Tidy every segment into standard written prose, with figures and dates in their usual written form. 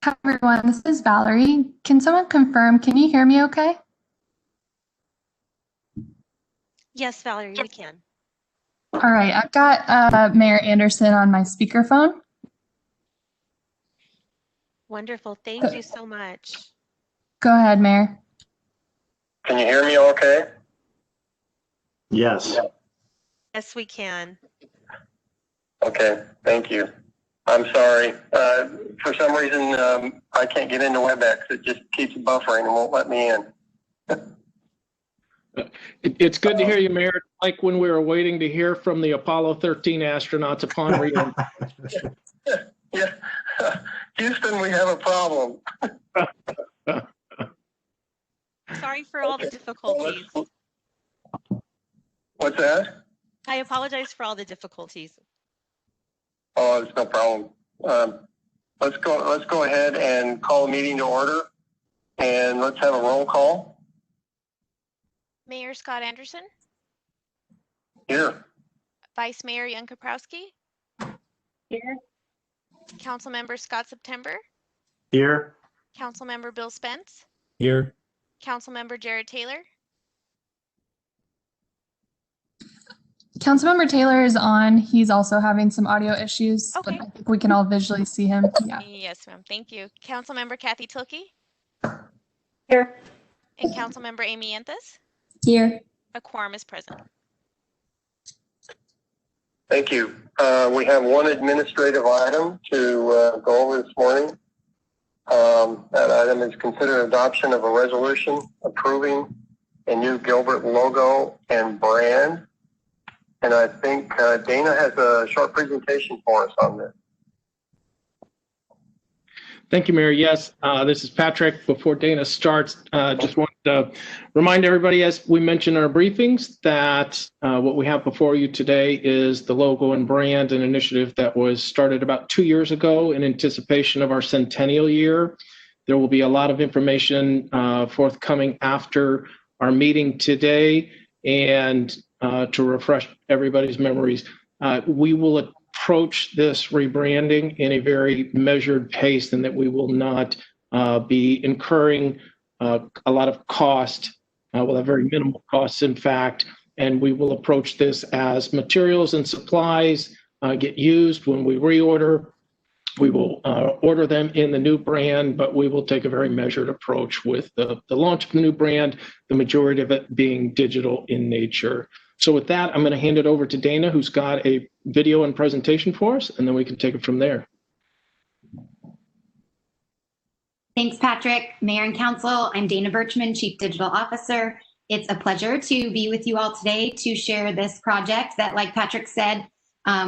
Hi, everyone. This is Valerie. Can someone confirm? Can you hear me okay? Yes, Valerie, we can. All right. I've got Mayor Anderson on my speakerphone. Wonderful. Thank you so much. Go ahead, Mayor. Can you hear me okay? Yes. Yes, we can. Okay, thank you. I'm sorry. For some reason, I can't get into WebEx. It just keeps buffering and won't let me in. It's good to hear you, Mayor. Like when we were waiting to hear from the Apollo 13 astronauts upon reentry. Yeah, Houston, we have a problem. Sorry for all the difficulties. What's that? I apologize for all the difficulties. Oh, it's no problem. Let's go ahead and call the meeting to order, and let's have a roll call. Mayor Scott Anderson, Here. Vice Mayor Jan Kaprowski, Here. Councilmember Scott September, Here. Councilmember Bill Spence, Here. Councilmember Jared Taylor, Councilmember Taylor is on. He's also having some audio issues, Okay. but I think we can all visually see him. Yeah. Yes, ma'am. Thank you. Councilmember Kathy Tilkey. Here. And Councilmember Amy Anthus. Here. A quorum is present. Thank you. We have one administrative item to go over this morning. That item is considered adoption of a resolution approving a new Gilbert logo and brand. And I think Dana has a short presentation for us on this. Thank you, Mayor. Yes, this is Patrick. Before Dana starts, just want to remind everybody, as we mentioned in our briefings, that what we have before you today is the logo and brand, an initiative that was started about 2 years ago in anticipation of our centennial year. There will be a lot of information forthcoming after our meeting today. And to refresh everybody's memories, we will approach this rebranding in a very measured pace, and that we will not be incurring a lot of cost. We'll have very minimal costs, in fact, and we will approach this as materials and supplies get used. When we reorder, we will order them in the new brand, but we will take a very measured approach with the launch of the new brand, the majority of it being digital in nature. So with that, I'm going to hand it over to Dana, who's got a video and presentation for us, and then we can take it from there. Thanks, Patrick. Mayor and Council, I'm Dana Birchman, Chief Digital Officer. It's a pleasure to be with you all today to share this project that, like Patrick said,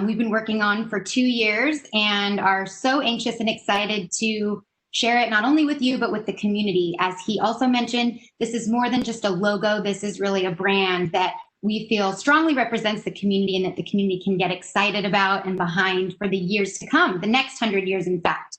we've been working on for 2 years and are so anxious and excited to share it not only with you, but with the community. As he also mentioned, this is more than just a logo. This is really a brand that we feel strongly represents the community and that the community can get excited about and behind for the years to come, the next 100 years, in fact.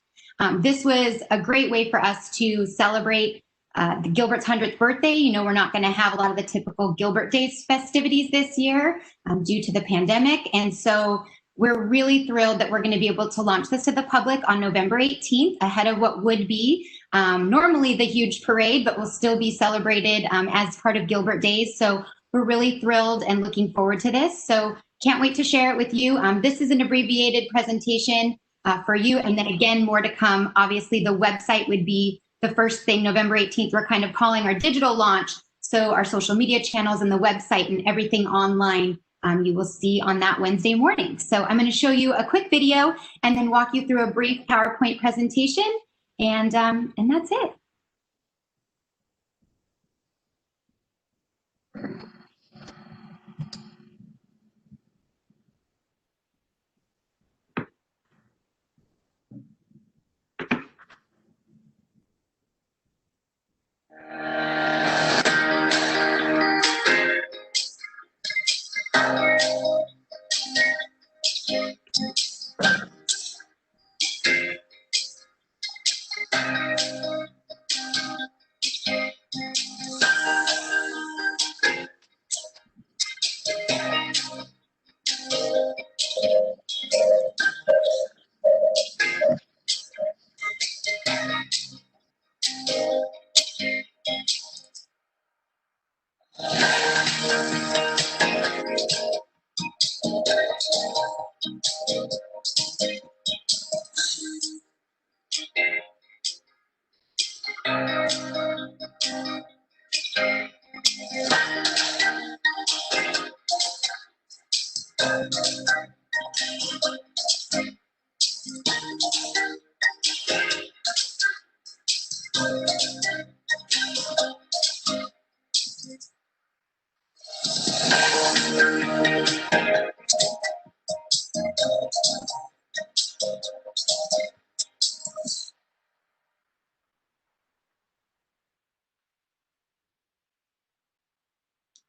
This was a great way for us to celebrate the Gilbert's 100th birthday. You know, we're not going to have a lot of the typical Gilbert Days festivities this year due to the pandemic. And so we're really thrilled that we're going to be able to launch this to the public on November 18th, ahead of what would be normally the huge parade, but will still be celebrated as part of Gilbert Days. So we're really thrilled and looking forward to this. So can't wait to share it with you. This is an abbreviated presentation for you. And then again, more to come. Obviously, the website would be the first thing. November 18th, we're kind of calling our digital launch. So our social media channels and the website and everything online you will see on that Wednesday morning. So I'm going to show you a quick video and then walk you through a brief PowerPoint presentation. And that's it.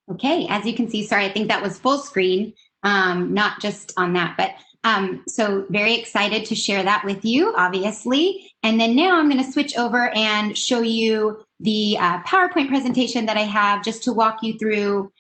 Okay, as you can see, sorry, I think that was full screen, not just on that, but so very excited to share that with you, obviously. And then now I'm going to switch over and show you the PowerPoint presentation that I have just to walk you through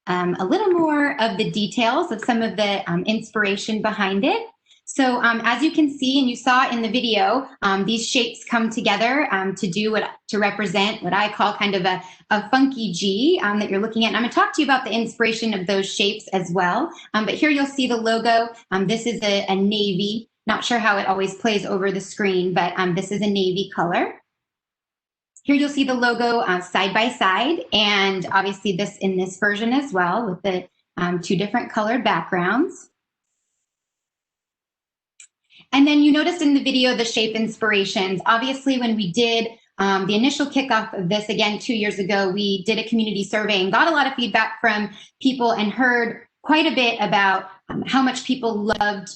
a little more of the details of some of the inspiration behind it. So as you can see, and you saw in the video, these shapes come together to represent what I call kind of a funky G that you're looking at. And I'm going to talk to you about the inspiration of those shapes as well. But here you'll see the logo. This is a navy. Not sure how it always plays over the screen, but this is a navy color. Here you'll see the logo side by side, and obviously this in this version as well with the two different colored backgrounds. And then you noticed in the video the shape inspirations. Obviously, when we did the initial kickoff of this, again, 2 years ago, we did a community survey and got a lot of feedback from people and heard quite a bit about how much people loved,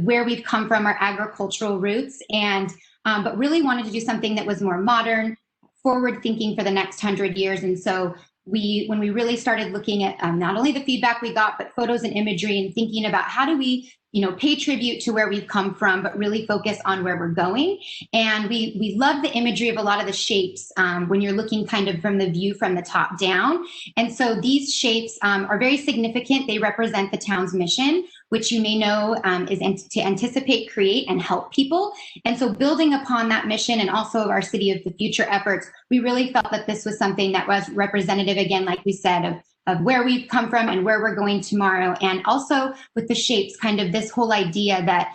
where we've come from, our agricultural roots, and but really wanted to do something that was more modern, forward thinking for the next 100 years. And so when we really started looking at not only the feedback we got, but photos and imagery and thinking about how do we pay tribute to where we've come from, but really focus on where we're going. And we love the imagery of a lot of the shapes when you're looking kind of from the view from the top down. And so these shapes are very significant. They represent the town's mission, which you may know is to anticipate, create, and help people. And so building upon that mission and also of our City of the Future efforts, we really felt that this was something that was representative, again, like we said, of where we've come from and where we're going tomorrow. And also with the shapes, kind of this whole idea that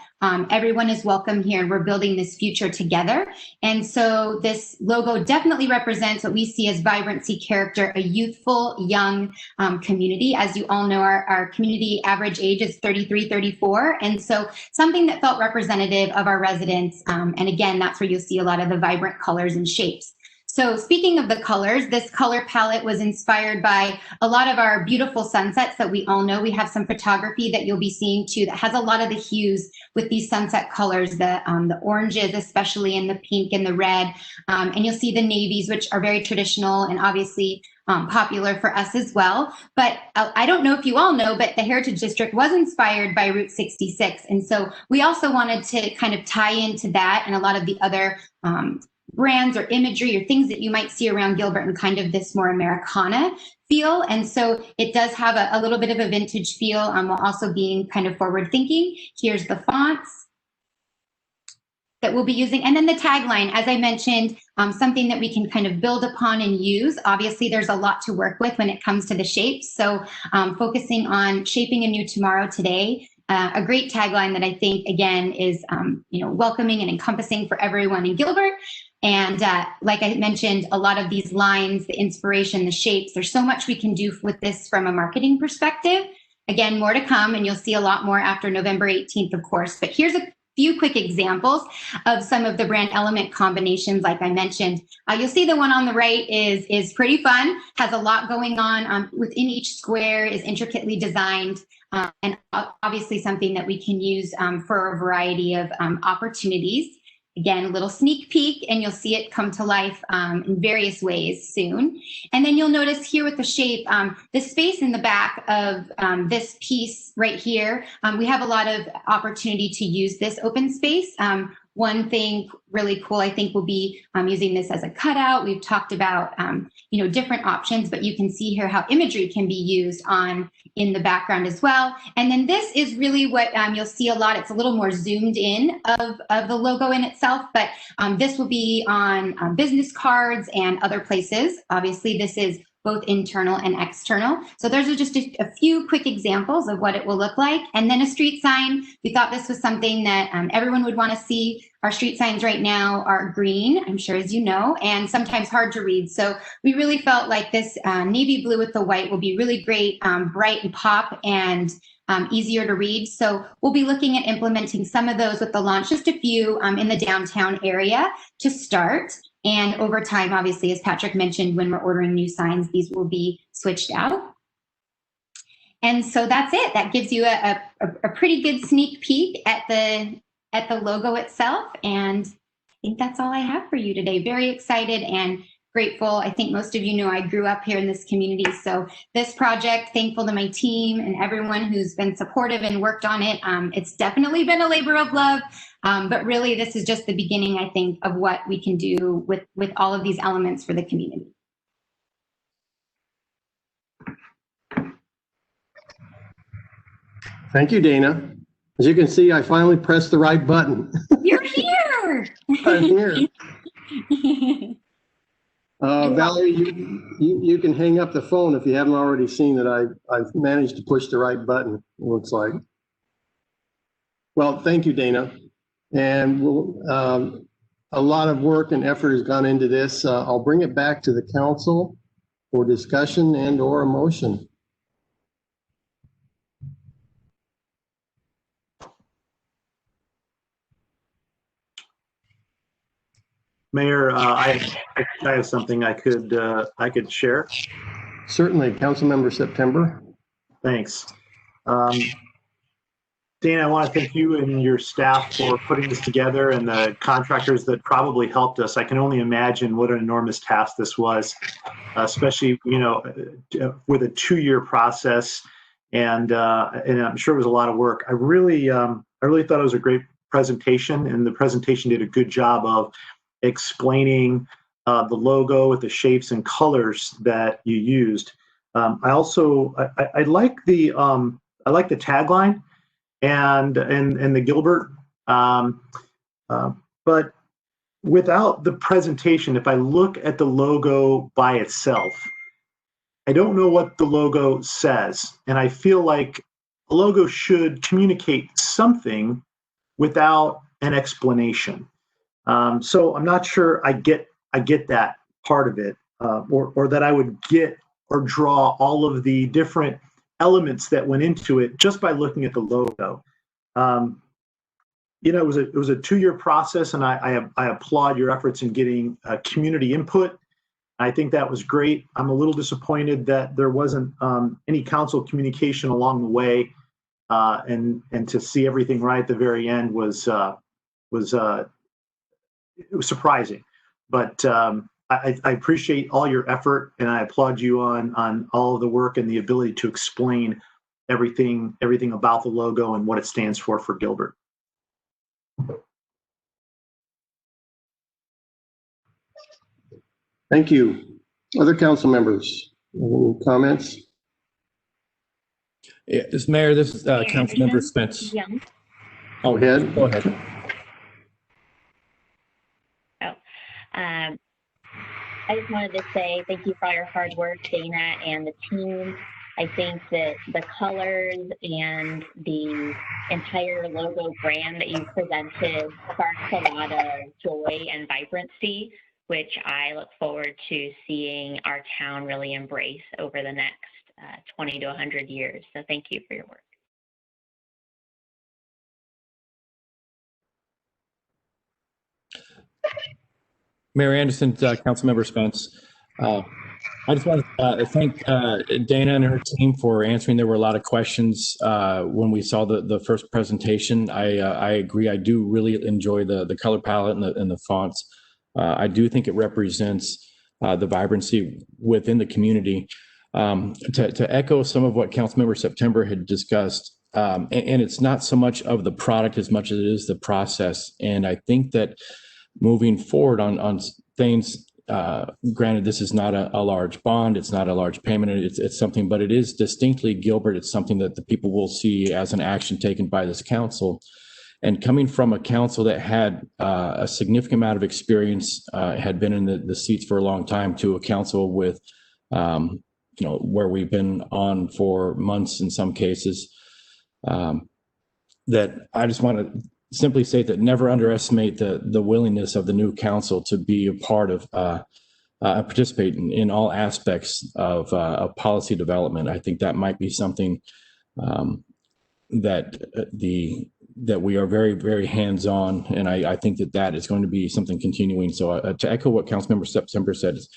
everyone is welcome here and we're building this future together. And so this logo definitely represents what we see as vibrancy, character, a youthful, young community. As you all know, our community average age is 33, 34. And so something that felt representative of our residents. And again, that's where you'll see a lot of the vibrant colors and shapes. So speaking of the colors, this color palette was inspired by a lot of our beautiful sunsets that we all know. We have some photography that you'll be seeing too that has a lot of the hues with these sunset colors, the oranges especially, and the pink and the red. And you'll see the navies, which are very traditional and obviously popular for us as well. But I don't know if you all know, but the Heritage District was inspired by Route 66. And so we also wanted to kind of tie into that and a lot of the other brands or imagery or things that you might see around Gilbert and kind of this more Americana feel. And so it does have a little bit of a vintage feel while also being kind of forward thinking. Here's the fonts that we'll be using. And then the tagline, as I mentioned, something that we can kind of build upon and use. Obviously, there's a lot to work with when it comes to the shapes. So focusing on shaping a new tomorrow today. A great tagline that I think, again, is welcoming and encompassing for everyone in Gilbert. And like I mentioned, a lot of these lines, the inspiration, the shapes, there's so much we can do with this from a marketing perspective. Again, more to come, and you'll see a lot more after November 18th, of course. But here's a few quick examples of some of the brand element combinations, like I mentioned. You'll see the one on the right is pretty fun, has a lot going on within each square, is intricately designed, and obviously something that we can use for a variety of opportunities. Again, a little sneak peek, and you'll see it come to life in various ways soon. And then you'll notice here with the shape, the space in the back of this piece right here, we have a lot of opportunity to use this open space. One thing really cool, I think, will be using this as a cutout. We've talked about, different options, but you can see here how imagery can be used in the background as well. And then this is really what you'll see a lot. It's a little more zoomed in of the logo in itself, but this will be on business cards and other places. Obviously, this is both internal and external. So those are just a few quick examples of what it will look like. And then a street sign. We thought this was something that everyone would want to see. Our street signs right now are green, I'm sure as you know, and sometimes hard to read. So we really felt like this navy blue with the white will be really great, bright and pop, and easier to read. So we'll be looking at implementing some of those with the launch, just a few in the downtown area to start. And over time, obviously, as Patrick mentioned, when we're ordering new signs, these will be switched out. And so that's it. That gives you a pretty good sneak peek at the logo itself. And I think that's all I have for you today. Very excited and grateful. I think most of you know I grew up here in this community. So this project, thankful to my team and everyone who's been supportive and worked on it. It's definitely been a labor of love, but really this is just the beginning, I think, of what we can do with all of these elements for the community. Thank you, Dana. As you can see, I finally pressed the right button. You're here. I'm here. Valerie, you can hang up the phone if you haven't already seen that I've managed to push the right button, it looks like. Well, thank you, Dana. And a lot of work and effort has gone into this. I'll bring it back to the council for discussion and or a motion. Mayor, I have something I could share. Certainly, Councilmember September. Thanks. Dana, I want to thank you and your staff for putting this together, and the contractors that probably helped us. I can only imagine what an enormous task this was, especially, you know, with a 2-year process, and I'm sure it was a lot of work. I really thought it was a great presentation, and the presentation did a good job of explaining the logo with the shapes and colors that you used. I like the tagline and the Gilbert, but without the presentation, if I look at the logo by itself, I don't know what the logo says, and I feel like a logo should communicate something without an explanation. So I'm not sure I get that part of it, or that I would get or draw all of the different elements that went into it just by looking at the logo. You know, it was a 2-year process, and I applaud your efforts in getting community input. I think that was great. I'm a little disappointed that there wasn't any council communication along the way, and to see everything right at the very end was it was surprising, but I appreciate all your effort, and I applaud you on all of the work and the ability to explain everything about the logo and what it stands for Gilbert. Thank you. Other council members, any comments? Yeah, Mayor, this is Councilmember Spence. Yeah. Go ahead. Go ahead. I just wanted to say thank you for all your hard work, Dana and the team. I think that the colors and the entire logo brand that you presented sparks a lot of joy and vibrancy, which I look forward to seeing our town really embrace over the next 20 to 100 years. So thank you for your work. Mayor Anderson, Councilmember Spence. I just want to thank Dana and her team for answering. There were a lot of questions when we saw the first presentation. I agree. I do really enjoy the color palette and the fonts. I do think it represents the vibrancy within the community. To echo some of what Councilmember September had discussed, and it's not so much of the product as much as it is the process. And I think that moving forward on things, granted, this is not a large bond, it's not a large payment, it's something, but it is distinctly Gilbert. It's something that the people will see as an action taken by this council. And coming from a council that had a significant amount of experience, had been in the seats for a long time, to a council with where we've been on for months in some cases. That I just want to simply say that never underestimate the willingness of the new council to be a part of participate in all aspects of policy development. I think that might be something that we are very, very hands-on, and I think that is going to be something continuing. So to echo what Councilmember September said, is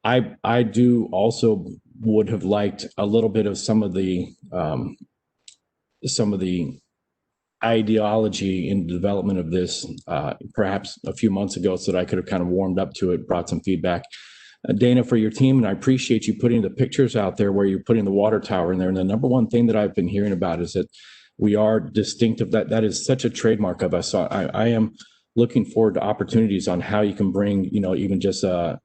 I do also would have liked a little bit of some of the ideology in the development of this, perhaps a few months ago, so that I could have kind of warmed up to it, brought some feedback. Dana, for your team, and I appreciate you putting the pictures out there where you're putting the water tower in there. And the number one thing that I've been hearing about is that we are distinctive. That is such a trademark of us. So I am looking forward to opportunities on how you can bring, even just the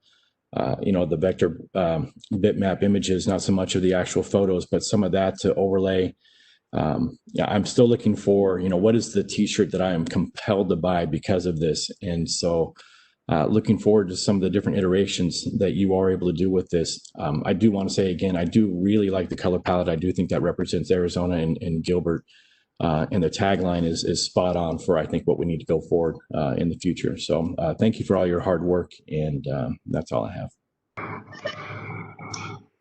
vector bitmap images, not so much of the actual photos, but some of that to overlay. I'm still looking for, what is the t-shirt that I am compelled to buy because of this? And so looking forward to some of the different iterations that you are able to do with this. I do want to say again, I do really like the color palette. I do think that represents Arizona and Gilbert. And the tagline is spot on for, I think, what we need to go forward in the future. So thank you for all your hard work. And that's all I have.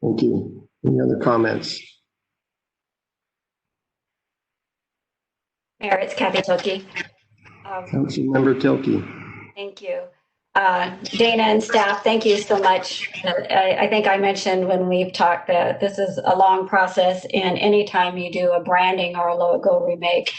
Thank you. Any other comments? Mayor, it's Kathy Tilkey. Councilmember Tilkey. Thank you. Dana and staff, thank you so much. I think I mentioned when we've talked that this is a long process, and anytime you do a branding or a logo remake,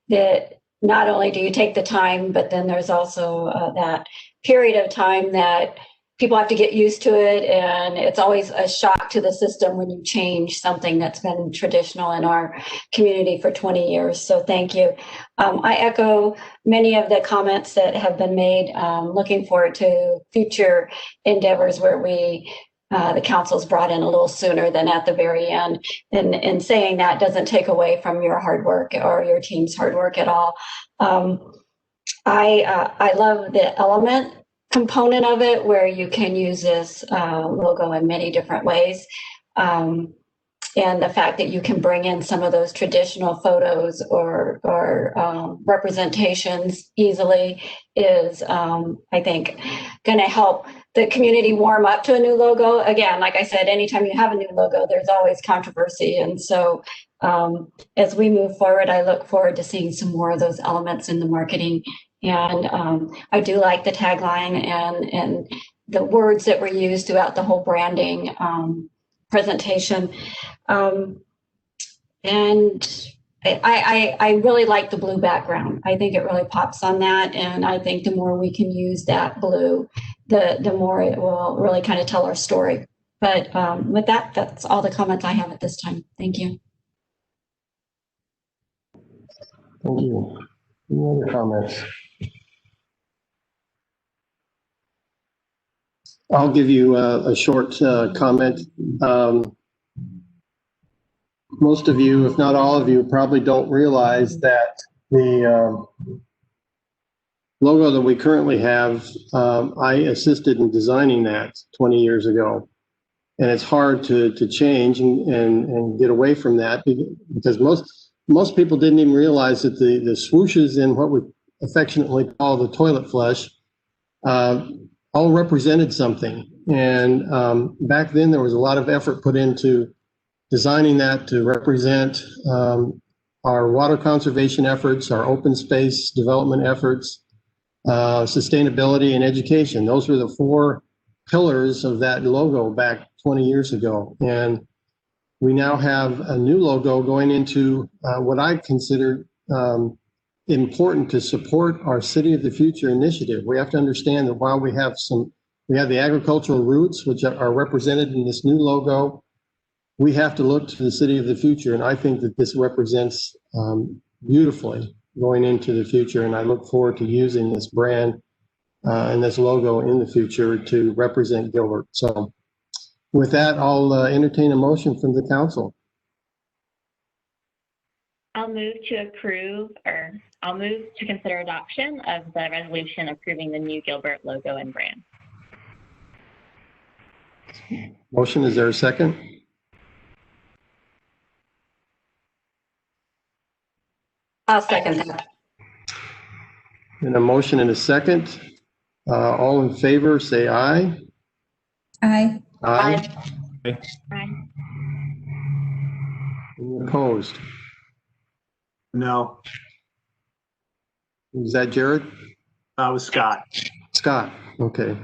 that not only do you take the time, but then there's also that period of time that people have to get used to it, and it's always a shock to the system when you change something that's been traditional in our community for 20 years. So thank you. I echo many of the comments that have been made. Looking forward to future endeavors where the council's brought in a little sooner than at the very end. And saying that doesn't take away from your hard work or your team's hard work at all. I love the element component of it where you can use this logo in many different ways. And the fact that you can bring in some of those traditional photos or representations easily is, I think, going to help the community warm up to a new logo. Again, like I said, anytime you have a new logo, there's always controversy. And so as we move forward, I look forward to seeing some more of those elements in the marketing. And I do like the tagline and the words that were used throughout the whole branding presentation. And I really like the blue background. I think it really pops on that. And I think the more we can use that blue, the more it will really kind of tell our story. But with that, that's all the comments I have at this time. Thank you. Thank you. Any other comments? I'll give you a short comment. Most of you, if not all of you, probably don't realize that the logo that we currently have, I assisted in designing that 20 years ago. And it's hard to change and get away from that because most people didn't even realize that the swooshes in what we affectionately call the toilet flush all represented something. And back then there was a lot of effort put into designing that to represent our water conservation efforts, our open space development efforts, sustainability, and education. Those were the four pillars of that logo back 20 years ago. And we now have a new logo going into what I consider important to support our City of the Future initiative. We have to understand that while we have the agricultural roots, which are represented in this new logo, we have to look to the City of the Future. And I think that this represents beautifully going into the future. And I look forward to using this brand and this logo in the future to represent Gilbert. So with that, I'll entertain a motion from the council. I'll move to consider adoption of the resolution approving the new Gilbert logo and brand. Motion, is there a second? I'll second that. And a motion and a second. All in favor, say aye. Aye. Aye. Aye. Any opposed? No, Is that Jared? that was Scott. Scott, okay.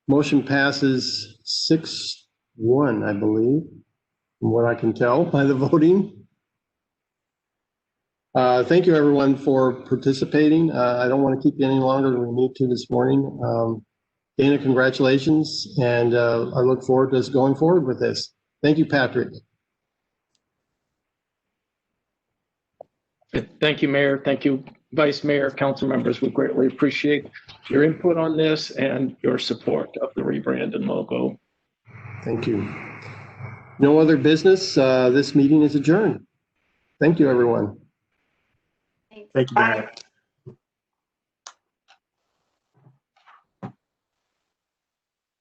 Motion passes 6-1, I believe, from what I can tell by the voting. Thank you, everyone, for participating. I don't want to keep you any longer than we need to this morning. Dana, congratulations, and I look forward to us going forward with this. Thank you, Patrick. Thank you, Mayor. Thank you, Vice Mayor, council members. We greatly appreciate your input on this and your support of the rebrand and logo. Thank you. No other business. This meeting is adjourned. Thank you, everyone. Thank you, Mayor.